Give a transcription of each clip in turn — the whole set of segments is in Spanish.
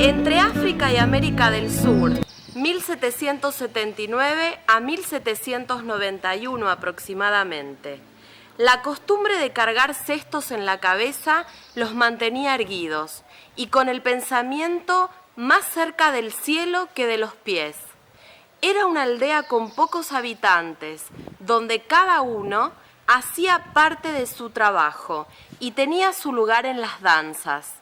Entre África y América del Sur, 1779 a 1791 aproximadamente, la costumbre de cargar cestos en la cabeza los mantenía erguidos y con el pensamiento más cerca del cielo que de los pies. Era una aldea con pocos habitantes, donde cada uno hacía parte de su trabajo y tenía su lugar en las danzas.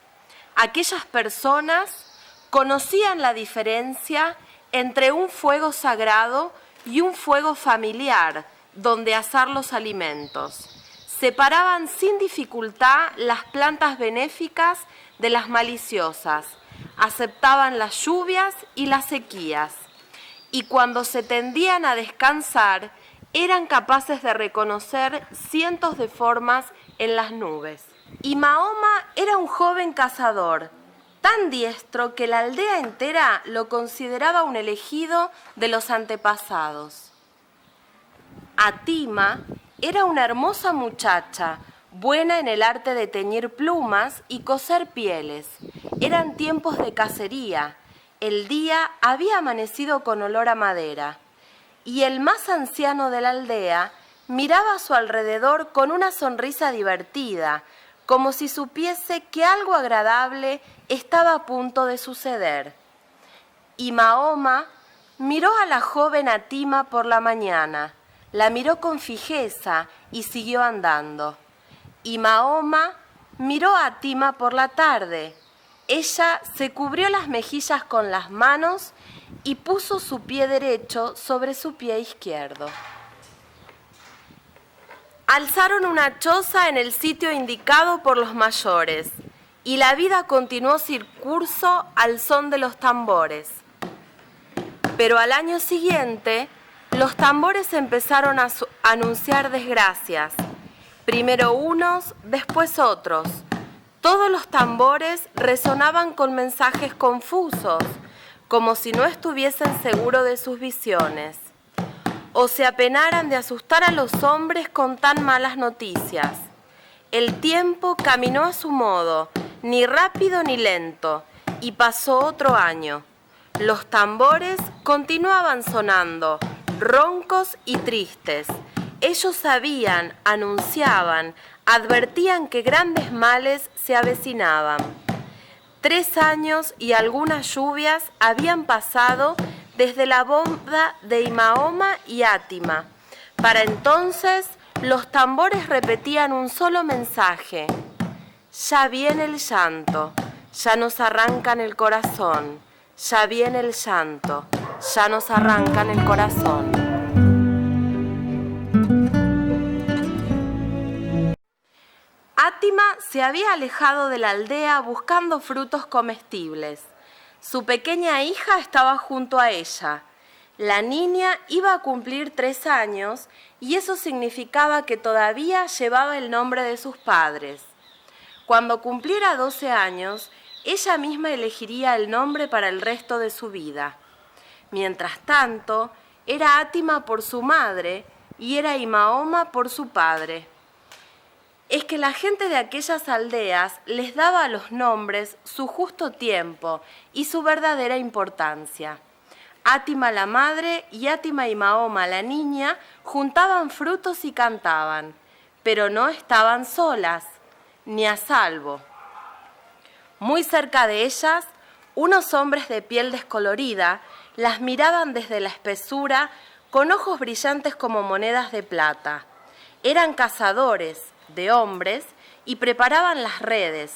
Aquellas personas conocían la diferencia entre un fuego sagrado y un fuego familiar, donde asar los alimentos. Separaban sin dificultad las plantas benéficas de las maliciosas, aceptaban las lluvias y las sequías, y cuando se tendían a descansar, eran capaces de reconocer cientos de formas en las nubes. Y Mahoma era un joven cazador, tan diestro que la aldea entera lo consideraba un elegido de los antepasados. Atima era una hermosa muchacha, buena en el arte de teñir plumas y coser pieles. Eran tiempos de cacería. El día había amanecido con olor a madera, y el más anciano de la aldea miraba a su alrededor con una sonrisa divertida, como si supiese que algo agradable estaba a punto de suceder. Y Mahoma miró a la joven Atima por la mañana, la miró con fijeza y siguió andando. Y Mahoma miró a Atima por la tarde. Ella se cubrió las mejillas con las manos y puso su pie derecho sobre su pie izquierdo. Alzaron una choza en el sitio indicado por los mayores, y la vida continuó su curso al son de los tambores. Pero al año siguiente, los tambores empezaron a anunciar desgracias. Primero unos, después otros. Todos los tambores resonaban con mensajes confusos, como si no estuviesen seguros de sus visiones, o se apenaran de asustar a los hombres con tan malas noticias. El tiempo caminó a su modo, ni rápido ni lento, y pasó otro año. Los tambores continuaban sonando, roncos y tristes. Ellos sabían, anunciaban, advertían que grandes males se avecinaban. 3 años y algunas lluvias habían pasado desde la boda de Mahoma y Atima. Para entonces, los tambores repetían un solo mensaje: ya viene el llanto, ya nos arrancan el corazón, ya viene el llanto, ya nos arrancan el corazón. Atima se había alejado de la aldea buscando frutos comestibles. Su pequeña hija estaba junto a ella. La niña iba a cumplir 3 años y eso significaba que todavía llevaba el nombre de sus padres. Cuando cumpliera 12 años, ella misma elegiría el nombre para el resto de su vida. Mientras tanto, era Atima por su madre y era Mahoma por su padre. Es que la gente de aquellas aldeas les daba a los nombres su justo tiempo y su verdadera importancia. Atima la madre y Atima y Mahoma la niña juntaban frutos y cantaban, pero no estaban solas, ni a salvo. Muy cerca de ellas, unos hombres de piel descolorida las miraban desde la espesura con ojos brillantes como monedas de plata. Eran cazadores de hombres y preparaban las redes.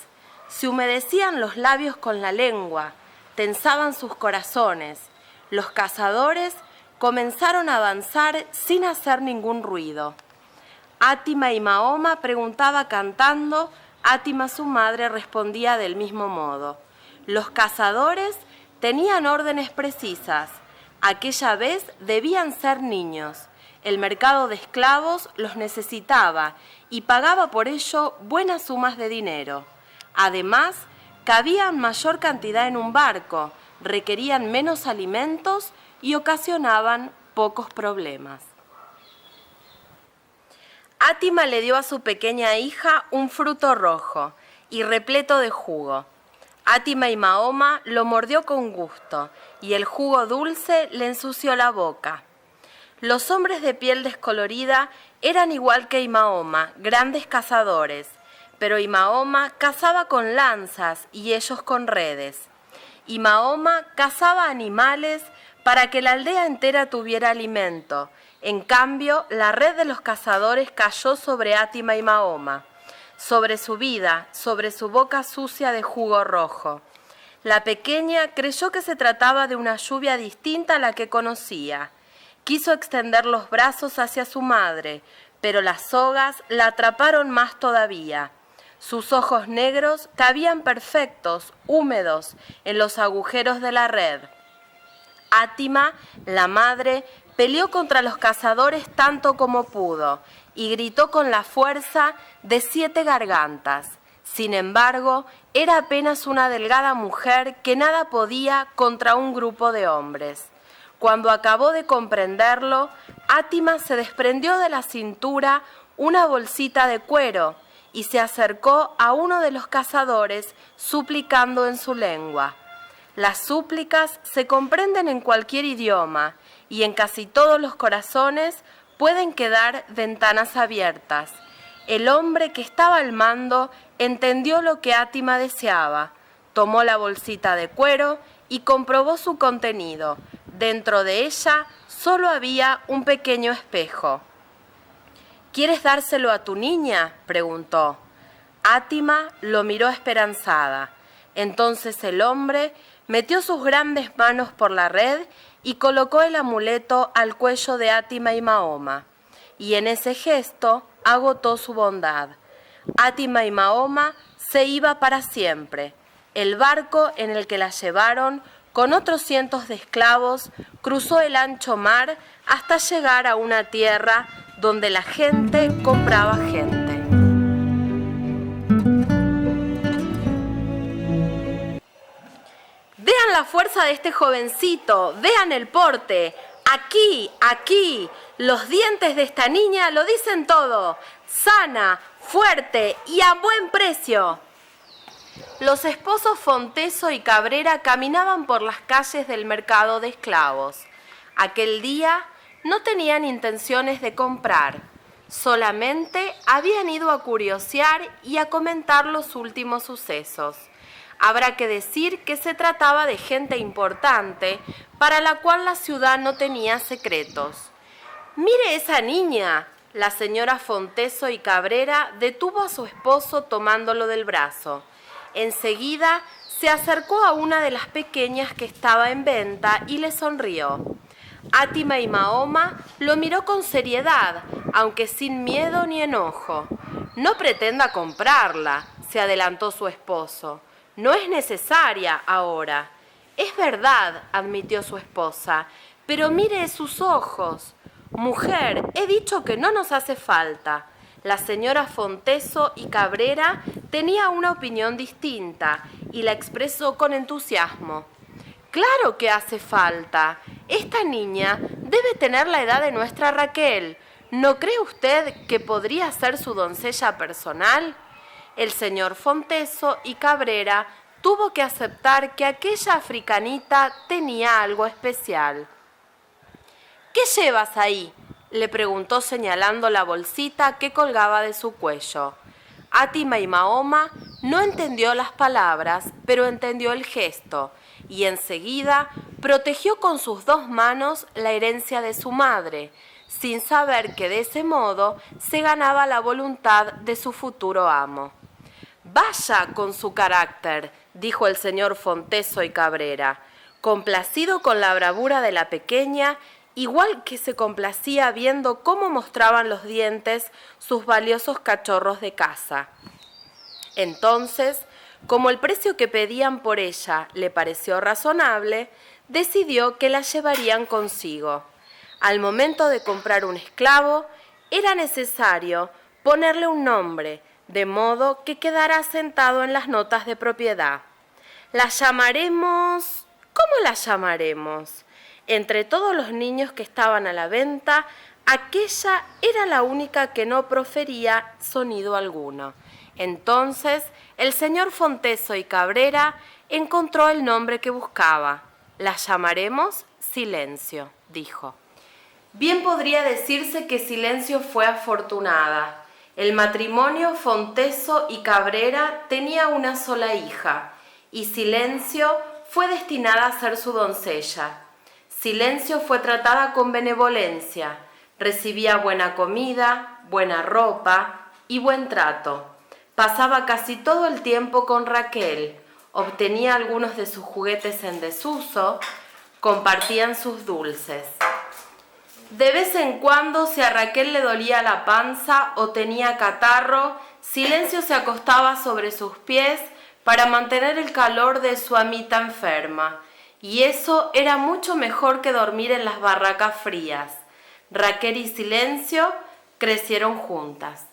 Se humedecían los labios con la lengua, tensaban sus corazones. Los cazadores comenzaron a avanzar sin hacer ningún ruido. Atima y Mahoma preguntaba cantando, Atima su madre respondía del mismo modo. Los cazadores tenían órdenes precisas. Aquella vez debían ser niños. El mercado de esclavos los necesitaba y pagaba por ello buenas sumas de dinero. Además, cabían mayor cantidad en un barco, requerían menos alimentos y ocasionaban pocos problemas. Atima le dio a su pequeña hija un fruto rojo y repleto de jugo. Átima y Mahoma lo mordió con gusto y el jugo dulce le ensució la boca. Los hombres de piel descolorida eran igual que Mahoma, grandes cazadores, pero Mahoma cazaba con lanzas y ellos con redes. Mahoma cazaba animales para que la aldea entera tuviera alimento. En cambio, la red de los cazadores cayó sobre Átima y Mahoma, sobre su vida, sobre su boca sucia de jugo rojo. La pequeña creyó que se trataba de una lluvia distinta a la que conocía. Quiso extender los brazos hacia su madre, pero las sogas la atraparon más todavía. Sus ojos negros cabían perfectos, húmedos, en los agujeros de la red. Átima, la madre, peleó contra los cazadores tanto como pudo y gritó con la fuerza de 7 gargantas. Sin embargo, era apenas una delgada mujer que nada podía contra un grupo de hombres. Cuando acabó de comprenderlo, Átima se desprendió de la cintura una bolsita de cuero y se acercó a uno de los cazadores suplicando en su lengua. Las súplicas se comprenden en cualquier idioma y en casi todos los corazones pueden quedar ventanas abiertas. El hombre que estaba al mando entendió lo que Átima deseaba, tomó la bolsita de cuero y comprobó su contenido. Dentro de ella solo había un pequeño espejo. ¿Quieres dárselo a tu niña?, preguntó. Átima lo miró esperanzada. Entonces el hombre metió sus grandes manos por la red y colocó el amuleto al cuello de Átima y Mahoma. Y en ese gesto agotó su bondad. Átima y Mahoma se iba para siempre. El barco en el que la llevaron, con otros cientos de esclavos, cruzó el ancho mar hasta llegar a una tierra donde la gente compraba gente. Vean la fuerza de este jovencito, vean el porte. Aquí, aquí, los dientes de esta niña lo dicen todo. Sana, fuerte y a buen precio. Los esposos Fonteso y Cabrera caminaban por las calles del mercado de esclavos. Aquel día no tenían intenciones de comprar, solamente habían ido a curiosear y a comentar los últimos sucesos. Habrá que decir que se trataba de gente importante, para la cual la ciudad no tenía secretos. «Mire esa niña», la señora Fonteso y Cabrera detuvo a su esposo tomándolo del brazo. Enseguida se acercó a una de las pequeñas que estaba en venta y le sonrió. Átima y Mahoma lo miró con seriedad, aunque sin miedo ni enojo. «No pretenda comprarla», se adelantó su esposo. «No es necesaria ahora». «Es verdad», admitió su esposa, «pero mire sus ojos». «Mujer, he dicho que no nos hace falta». La señora Fonteso y Cabrera tenía una opinión distinta y la expresó con entusiasmo. «Claro que hace falta. Esta niña debe tener la edad de nuestra Raquel. ¿No cree usted que podría ser su doncella personal?» El señor Fonteso y Cabrera tuvo que aceptar que aquella africanita tenía algo especial. «¿Qué llevas ahí?», le preguntó señalando la bolsita que colgaba de su cuello. Átima y Mahoma no entendió las palabras, pero entendió el gesto, y enseguida protegió con sus 2 manos la herencia de su madre, sin saber que de ese modo se ganaba la voluntad de su futuro amo. «Vaya con su carácter», dijo el señor Fonteso y Cabrera, complacido con la bravura de la pequeña, igual que se complacía viendo cómo mostraban los dientes sus valiosos cachorros de caza. Entonces, como el precio que pedían por ella le pareció razonable, decidió que la llevarían consigo. Al momento de comprar un esclavo, era necesario ponerle un nombre, de modo que quedara asentado en las notas de propiedad. «La llamaremos... ¿Cómo la llamaremos?». Entre todos los niños que estaban a la venta, aquella era la única que no profería sonido alguno. Entonces el señor Fonteso y Cabrera encontró el nombre que buscaba. La llamaremos Silencio, dijo. Bien podría decirse que Silencio fue afortunada. El matrimonio Fonteso y Cabrera tenía una sola hija, y Silencio fue destinada a ser su doncella. Silencio fue tratada con benevolencia, recibía buena comida, buena ropa y buen trato. Pasaba casi todo el tiempo con Raquel, obtenía algunos de sus juguetes en desuso, compartían sus dulces. De vez en cuando, si a Raquel le dolía la panza o tenía catarro, Silencio se acostaba sobre sus pies para mantener el calor de su amita enferma, y eso era mucho mejor que dormir en las barracas frías. Raquel y Silencio crecieron juntas.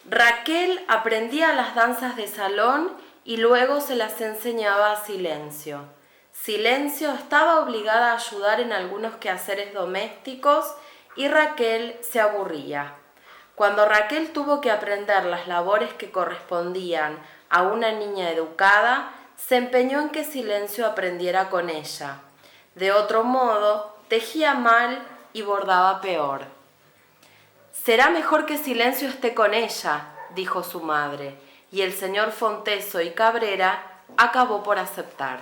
Raquel aprendía las danzas de salón y luego se las enseñaba a Silencio. Silencio estaba obligada a ayudar en algunos quehaceres domésticos y Raquel se aburría. Cuando Raquel tuvo que aprender las labores que correspondían a una niña educada, se empeñó en que Silencio aprendiera con ella. De otro modo, tejía mal y bordaba peor. «Será mejor que Silencio esté con ella», dijo su madre, y el señor Fonteso y Cabrera acabó por aceptar.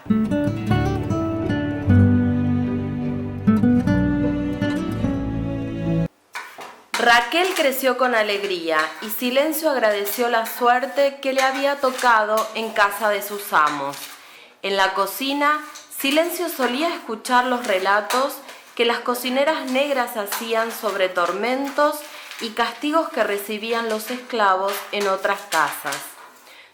Raquel creció con alegría y Silencio agradeció la suerte que le había tocado en casa de sus amos. En la cocina, Silencio solía escuchar los relatos que las cocineras negras hacían sobre tormentos y castigos que recibían los esclavos en otras casas.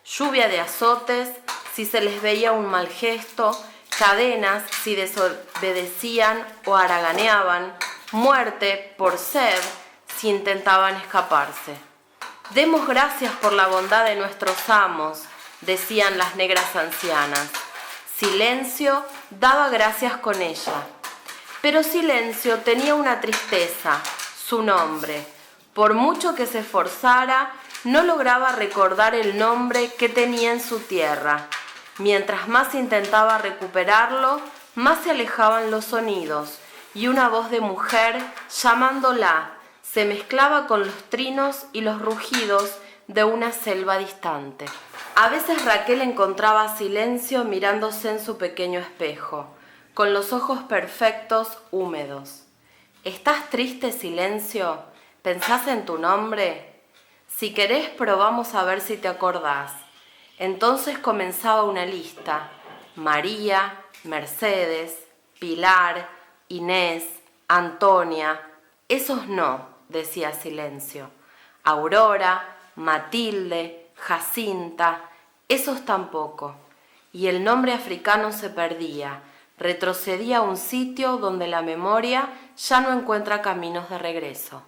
Lluvia de azotes si se les veía un mal gesto, cadenas si desobedecían o haraganeaban, muerte por sed si intentaban escaparse. «Demos gracias por la bondad de nuestros amos», decían las negras ancianas. Silencio daba gracias con ella. Pero Silencio tenía una tristeza, su nombre. Por mucho que se esforzara, no lograba recordar el nombre que tenía en su tierra. Mientras más intentaba recuperarlo, más se alejaban los sonidos, y una voz de mujer, llamándola, se mezclaba con los trinos y los rugidos de una selva distante. A veces Raquel encontraba Silencio mirándose en su pequeño espejo, con los ojos perfectos, húmedos. «¿Estás triste, Silencio? ¿Pensás en tu nombre? Si querés, probamos a ver si te acordás». Entonces comenzaba una lista: María, Mercedes, Pilar, Inés, Antonia. «Esos no», decía Silencio. Aurora, Matilde, Jacinta, esos tampoco. Y el nombre africano se perdía, retrocedía a un sitio donde la memoria ya no encuentra caminos de regreso.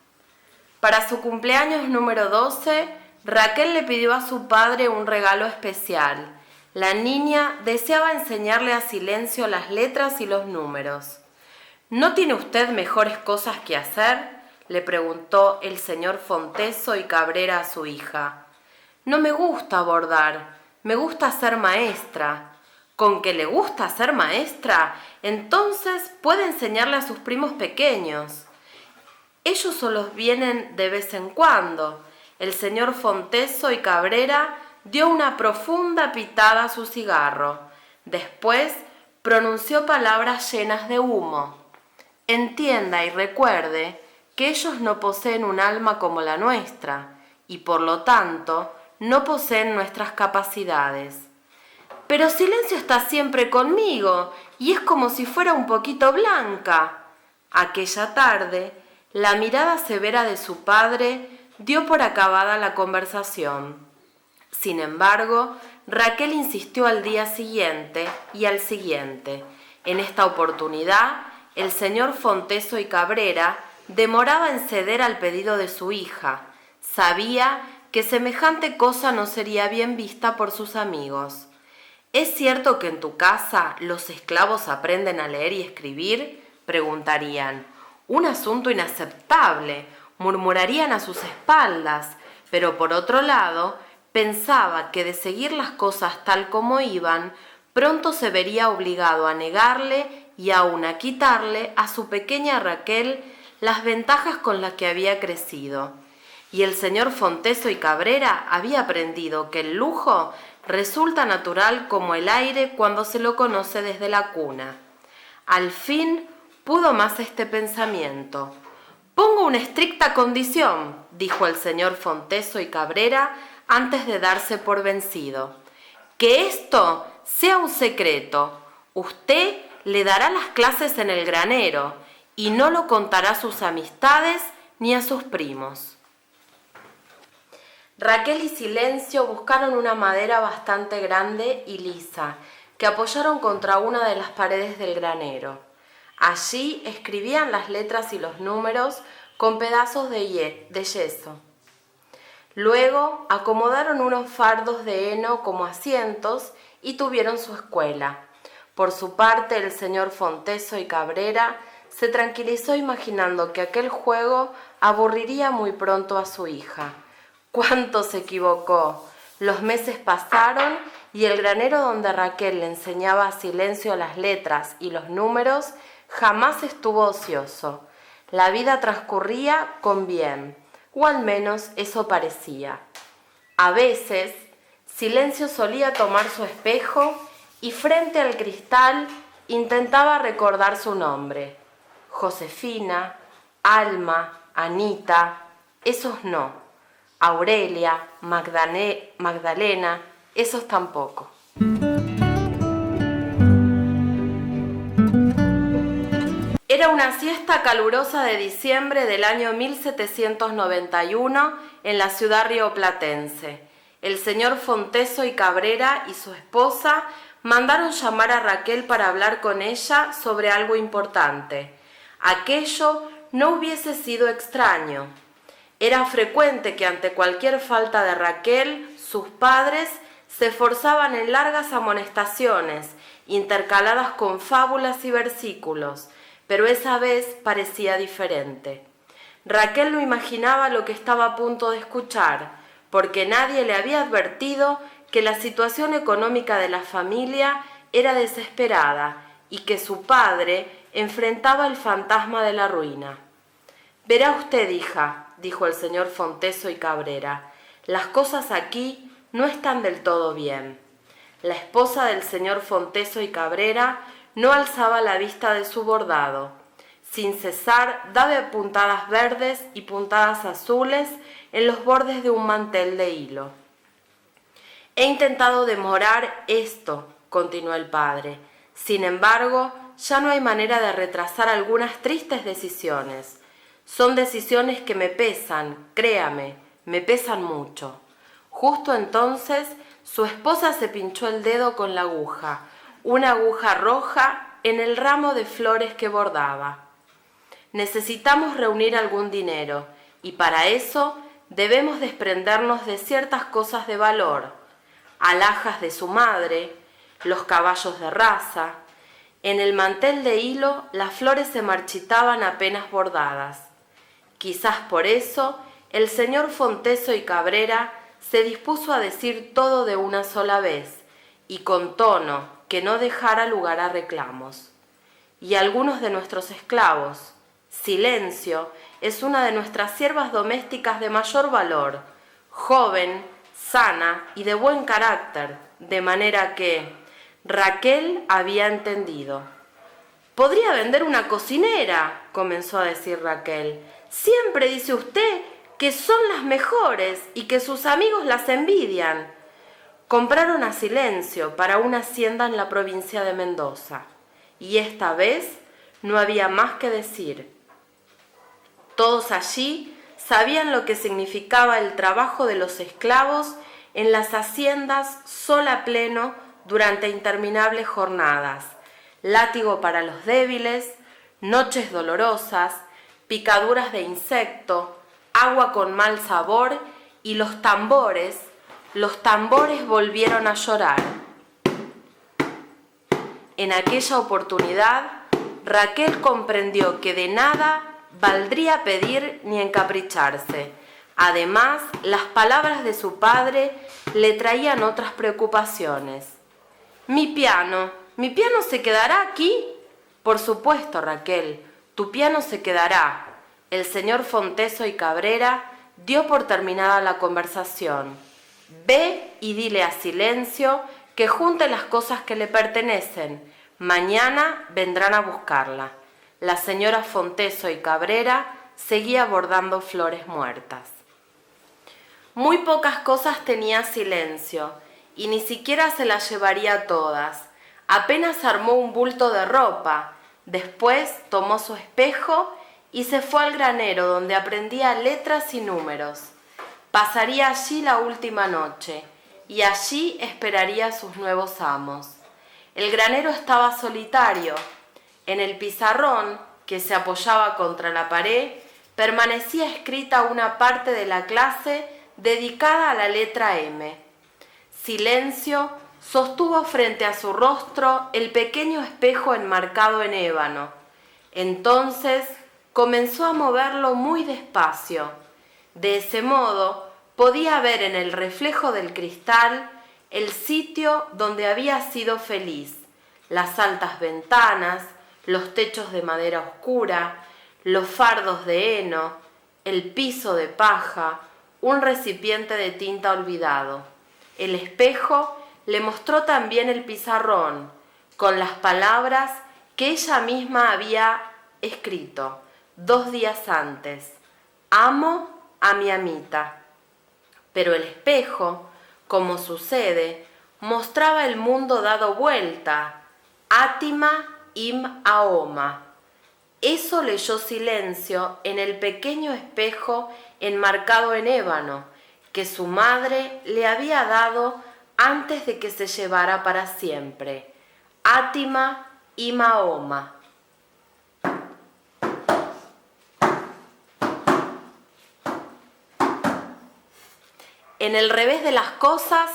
Para su cumpleaños número 12, Raquel le pidió a su padre un regalo especial. La niña deseaba enseñarle a Silencio las letras y los números. «¿No tiene usted mejores cosas que hacer?», le preguntó el señor Fonteso y Cabrera a su hija. «No me gusta bordar, me gusta ser maestra». «¿Con que le gusta ser maestra? Entonces puede enseñarle a sus primos pequeños». «Ellos solo vienen de vez en cuando». El señor Fonteso y Cabrera dio una profunda pitada a su cigarro. Después pronunció palabras llenas de humo. «Entienda y recuerde que ellos no poseen un alma como la nuestra, y por lo tanto no poseen nuestras capacidades». «Pero Silencio está siempre conmigo, y es como si fuera un poquito blanca». Aquella tarde, la mirada severa de su padre dio por acabada la conversación. Sin embargo, Raquel insistió al día siguiente y al siguiente. En esta oportunidad, el señor Fonteso y Cabrera demoraba en ceder al pedido de su hija. Sabía que semejante cosa no sería bien vista por sus amigos. «¿Es cierto que en tu casa los esclavos aprenden a leer y escribir?», preguntarían. «Un asunto inaceptable», murmurarían a sus espaldas, pero por otro lado, Pensaba que de seguir las cosas tal como iban, pronto se vería obligado a negarle y aún a quitarle a su pequeña Raquel las ventajas con las que había crecido. Y el señor Fonteso y Cabrera había aprendido que el lujo resulta natural como el aire cuando se lo conoce desde la cuna. Al fin pudo más este pensamiento. «Pongo una estricta condición», dijo el señor Fonteso y Cabrera antes de darse por vencido. «Que esto sea un secreto. Usted le dará las clases en el granero y no lo contará a sus amistades ni a sus primos». Raquel y Silencio buscaron una madera bastante grande y lisa, que apoyaron contra una de las paredes del granero. Allí escribían las letras y los números con pedazos de yeso. Luego acomodaron unos fardos de heno como asientos y tuvieron su escuela. Por su parte, el señor Fonteso y Cabrera se tranquilizó imaginando que aquel juego aburriría muy pronto a su hija. ¡Cuánto se equivocó! Los meses pasaron y el granero donde Raquel le enseñaba a Silencio las letras y los números jamás estuvo ocioso. La vida transcurría con bien, o al menos eso parecía. A veces, Silencio solía tomar su espejo y frente al cristal intentaba recordar su nombre. Josefina, Alma, Anita, esos no. Aurelia, Magdalena, esos tampoco. Era una siesta calurosa de diciembre del año 1791 en la ciudad rioplatense. El señor Fonteso y Cabrera y su esposa mandaron llamar a Raquel para hablar con ella sobre algo importante. Aquello no hubiese sido extraño. Era frecuente que ante cualquier falta de Raquel, sus padres se esforzaban en largas amonestaciones, intercaladas con fábulas y versículos, pero esa vez parecía diferente. Raquel no imaginaba lo que estaba a punto de escuchar, porque nadie le había advertido que la situación económica de la familia era desesperada y que su padre enfrentaba el fantasma de la ruina. «Verá usted, hija», dijo el señor Fonteso y Cabrera, «las cosas aquí no están del todo bien». La esposa del señor Fonteso y Cabrera no alzaba la vista de su bordado. Sin cesar daba puntadas verdes y puntadas azules en los bordes de un mantel de hilo. «He intentado demorar esto», continuó el padre. «Sin embargo, ya no hay manera de retrasar algunas tristes decisiones. Son decisiones que me pesan, créame, me pesan mucho». Justo entonces su esposa se pinchó el dedo con la aguja, una aguja roja en el ramo de flores que bordaba. «Necesitamos reunir algún dinero y para eso debemos desprendernos de ciertas cosas de valor, alhajas de su madre, los caballos de raza». En el mantel de hilo las flores se marchitaban apenas bordadas. Quizás por eso el señor Fonteso y Cabrera se dispuso a decir todo de una sola vez y con tono que no dejara lugar a reclamos. «Y algunos de nuestros esclavos. Silencio es una de nuestras siervas domésticas de mayor valor, joven, sana y de buen carácter, de manera que...» Raquel había entendido. «Podría vender una cocinera», comenzó a decir Raquel. «Siempre dice usted que son las mejores y que sus amigos las envidian». Compraron a Silencio para una hacienda en la provincia de Mendoza, y esta vez no había más que decir. Todos allí sabían lo que significaba el trabajo de los esclavos en las haciendas sol a pleno durante interminables jornadas, látigo para los débiles, noches dolorosas, picaduras de insecto, agua con mal sabor y los tambores volvieron a llorar. En aquella oportunidad, Raquel comprendió que de nada valdría pedir ni encapricharse, Además, las palabras de su padre le traían otras preocupaciones. Mi piano se quedará aquí. Por supuesto, Raquel, tu piano se quedará. El señor Fonteso y Cabrera dio por terminada la conversación. Ve y dile a Silencio que junte las cosas que le pertenecen. Mañana vendrán a buscarla. La señora Fonteso y Cabrera seguía bordando flores muertas. Muy pocas cosas tenía Silencio, y ni siquiera se las llevaría todas. Apenas armó un bulto de ropa. Después tomó su espejo y se fue al granero, donde aprendía letras y números. Pasaría allí la última noche, y allí esperaría a sus nuevos amos. El granero estaba solitario. En el pizarrón, que se apoyaba contra la pared, permanecía escrita una parte de la clase dedicada a la letra M. Silencio sostuvo frente a su rostro el pequeño espejo enmarcado en ébano. Entonces comenzó a moverlo muy despacio. De ese modo podía ver en el reflejo del cristal el sitio donde había sido feliz, las altas ventanas, los techos de madera oscura, los fardos de heno, el piso de paja, un recipiente de tinta olvidado. El espejo le mostró también el pizarrón, con las palabras que ella misma había escrito 2 días antes. Amo a mi amita. Pero el espejo, como sucede, mostraba el mundo dado vuelta. Átima im aoma. Eso leyó Silencio en el pequeño espejo enmarcado en ébano, que su madre le había dado antes de que se llevara para siempre. Átima y Mahoma. En el revés de las cosas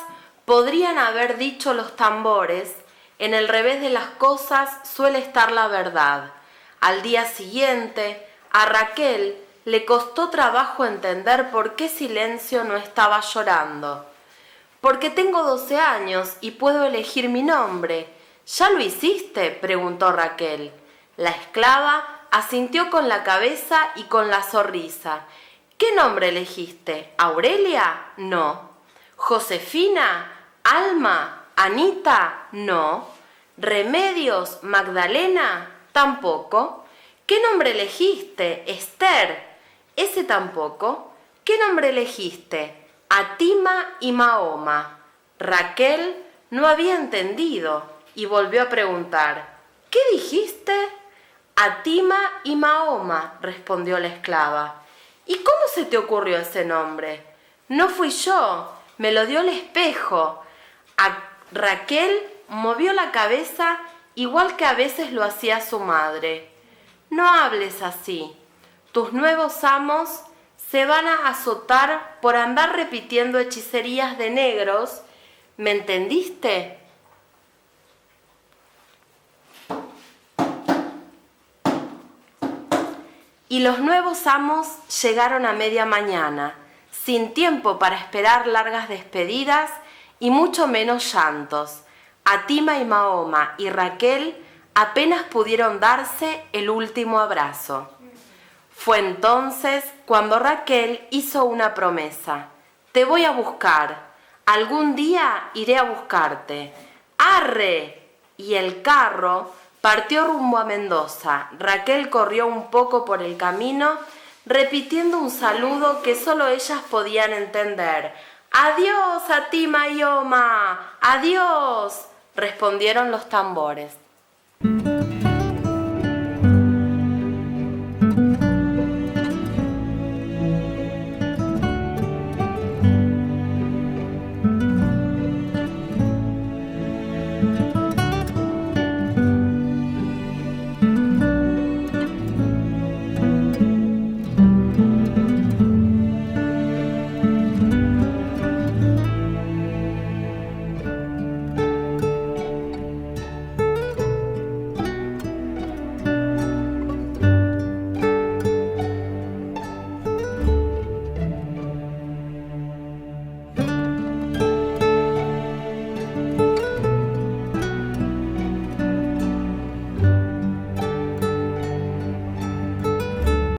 podrían haber dicho los tambores, en el revés de las cosas suele estar la verdad. Al día siguiente, a Raquel le costó trabajo entender por qué Silencio no estaba llorando. «Porque tengo 12 años y puedo elegir mi nombre». «¿Ya lo hiciste?», preguntó Raquel. La esclava asintió con la cabeza y con la sonrisa. «¿Qué nombre elegiste? ¿Aurelia? No». «¿Josefina? ¿Alma? ¿Anita? No». «¿Remedios? ¿Magdalena? Tampoco». «¿Qué nombre elegiste? ¿Esther? Ese tampoco». «¿Qué nombre elegiste?» «Atima y Mahoma». Raquel no había entendido y volvió a preguntar. «¿Qué dijiste?» «Atima y Mahoma», respondió la esclava. «¿Y cómo se te ocurrió ese nombre?» «No fui yo, me lo dio el espejo». Raquel movió la cabeza igual que a veces lo hacía su madre. «No hables así. Tus nuevos amos se van a azotar por andar repitiendo hechicerías de negros. ¿Me entendiste?» Y los nuevos amos llegaron a media mañana, sin tiempo para esperar largas despedidas y mucho menos llantos. Atima y Mahoma y Raquel apenas pudieron darse el último abrazo. Fue entonces cuando Raquel hizo una promesa. «Te voy a buscar. Algún día iré a buscarte». «¡Arre!». Y el carro partió rumbo a Mendoza. Raquel corrió un poco por el camino, repitiendo un saludo que solo ellas podían entender. «¡Adiós, Atima y Oma! ¡Adiós!», respondieron los tambores.